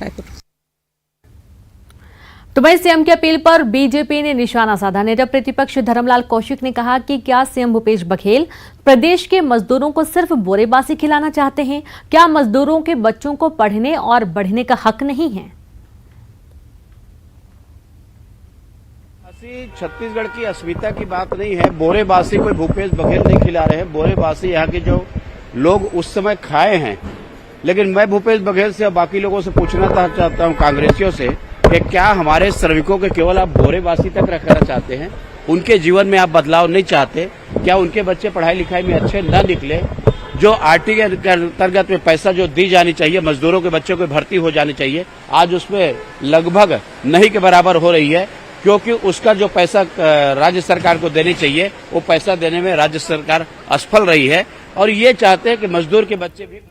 रायपुर। तो वहीं सीएम की अपील पर बीजेपी ने निशाना साधा। नेता प्रतिपक्ष धर्मलाल कौशिक ने कहा कि क्या सीएम भूपेश बघेल प्रदेश के मजदूरों को सिर्फ बोरेबासी खिलाना चाहते हैं? क्या मजदूरों के बच्चों को पढ़ने और बढ़ने का हक नहीं है? छत्तीसगढ़ की अस्मिता की बात नहीं है। बोरेबासी कोई भूपेश बघेल नहीं खिला रहे हैं। बोरेबासी यहाँ के जो लोग उस समय खाए हैं। लेकिन मैं भूपेश बघेल से और बाकी लोगों से पूछना चाहता हूँ, कांग्रेसियों से, कि क्या हमारे श्रमिकों के केवल आप बोरेबासी तक रखना चाहते हैं? उनके जीवन में आप बदलाव नहीं चाहते? क्या उनके बच्चे पढ़ाई लिखाई में अच्छे न निकले? जो आरटी के अंतर्गत में पैसा जो दी जानी चाहिए, मजदूरों के बच्चों को भर्ती हो जानी चाहिए, आज उसमें लगभग नहीं के बराबर हो रही है, क्योंकि उसका जो पैसा राज्य सरकार को देनी चाहिए वो पैसा देने में राज्य सरकार असफल रही है। और ये चाहते हैं कि मजदूर के बच्चे भी।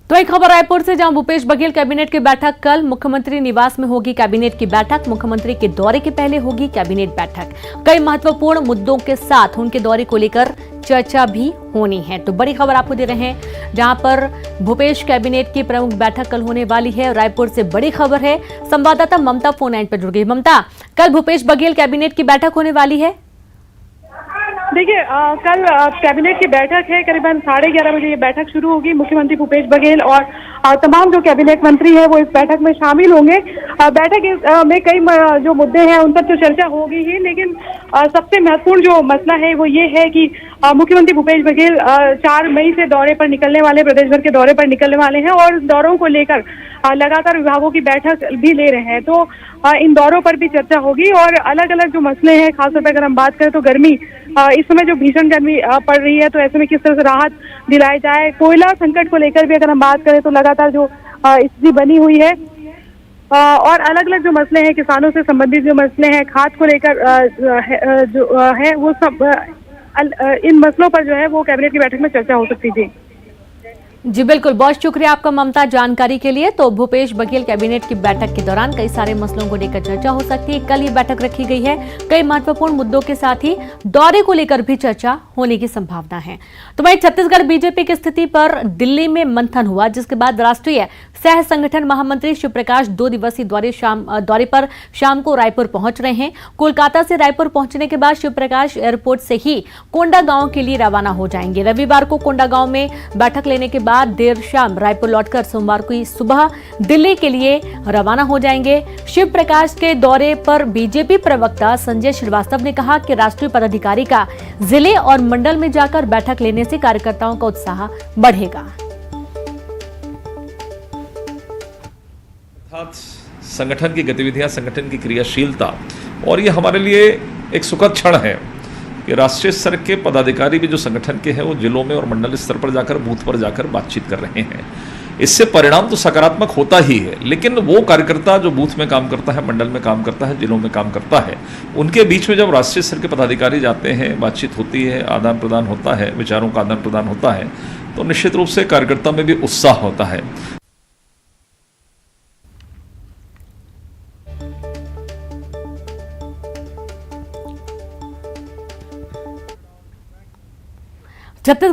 तो एक खबर रायपुर से, जहां भूपेश बघेल कैबिनेट की बैठक कल मुख्यमंत्री निवास में होगी। कैबिनेट की बैठक मुख्यमंत्री के दौरे के पहले होगी कैबिनेट बैठक। कई महत्वपूर्ण मुद्दों के साथ उनके दौरे को लेकर चर्चा भी होनी है। तो बड़ी खबर आपको दे रहे हैं, जहां पर भूपेश कैबिनेट की प्रमुख बैठक कल होने वाली है। रायपुर से बड़ी खबर है, संवाददाता ममता फोन लाइन पर जुड़ गई। ममता, कल भूपेश बघेल कैबिनेट की बैठक होने वाली है। देखिए, कल कैबिनेट की बैठक है। करीबन 11:30 बजे ये बैठक शुरू होगी। मुख्यमंत्री भूपेश बघेल और तमाम जो कैबिनेट मंत्री हैं वो इस बैठक में शामिल होंगे। बैठक में कई जो मुद्दे हैं उन पर तो चर्चा होगी ही, लेकिन सबसे महत्वपूर्ण जो मसला है वो ये है कि मुख्यमंत्री भूपेश बघेल 4 मई से दौरे पर निकलने वाले, प्रदेश भर के दौरे पर निकलने वाले हैं और दौरों को लेकर लगातार विभागों की बैठक भी ले रहे हैं। तो इन दौरों पर भी चर्चा होगी और अलग अलग जो मसले हैं, खासतौर पर अगर हम बात करें तो गर्मी, इस समय जो भीषण गर्मी पड़ रही है, तो ऐसे में किस तरह से राहत दिलाई जाए। कोयला संकट को लेकर भी अगर हम बात करें तो लगातार जो स्थिति बनी हुई है और अलग अलग जो मसले हैं, किसानों से संबंधित जो मसले हैं, खाद को लेकर जो है वो सब, इन मसलों पर जो है वो कैबिनेट की बैठक में चर्चा हो सकती थी। जी बिल्कुल, बहुत शुक्रिया आपका ममता जानकारी के लिए। तो भूपेश बघेल कैबिनेट की बैठक के दौरान कई सारे मसलों को लेकर चर्चा हो सकती है। कल ये बैठक रखी गई है। कई महत्वपूर्ण मुद्दों के साथ ही दौरे को लेकर भी चर्चा होने की संभावना है। तो वहीं छत्तीसगढ़ बीजेपी की स्थिति पर दिल्ली में मंथन हुआ, जिसके बाद राष्ट्रीय सह संगठन महामंत्री शिव प्रकाश 2 दिवसीय दौरे पर शाम को रायपुर पहुंच रहे हैं। कोलकाता से रायपुर पहुंचने के बाद शिव प्रकाश एयरपोर्ट से ही कोंडागांव के लिए रवाना हो जाएंगे। रविवार को कोंडागांव में बैठक लेने के बाद देर शाम रायपुर लौटकर सोमवार को सुबह दिल्ली के लिए रवाना हो जाएंगे। शिव प्रकाश के दौरे पर बीजेपी प्रवक्ता संजय श्रीवास्तव ने कहा कि राष्ट्रीय पदाधिकारी का जिले और मंडल में जाकर बैठक लेने से कार्यकर्ताओं का उत्साह बढ़ेगा। संगठन की गतिविधियां, संगठन की क्रियाशीलता, और ये हमारे लिए एक सुखद क्षण है कि राष्ट्रीय स्तर के पदाधिकारी भी जो संगठन के हैं वो जिलों में और मंडल स्तर पर जाकर, बूथ पर जाकर बातचीत कर रहे हैं। इससे परिणाम तो सकारात्मक होता ही है, लेकिन वो कार्यकर्ता जो बूथ में काम करता है, मंडल में काम करता है, जिलों में काम करता है, उनके बीच में जब राष्ट्रीय स्तर के पदाधिकारी जाते हैं, बातचीत होती है, आदान प्रदान होता है, विचारों का आदान प्रदान होता है, तो निश्चित रूप से कार्यकर्ता में भी उत्साह होता है। छत्तीसगढ़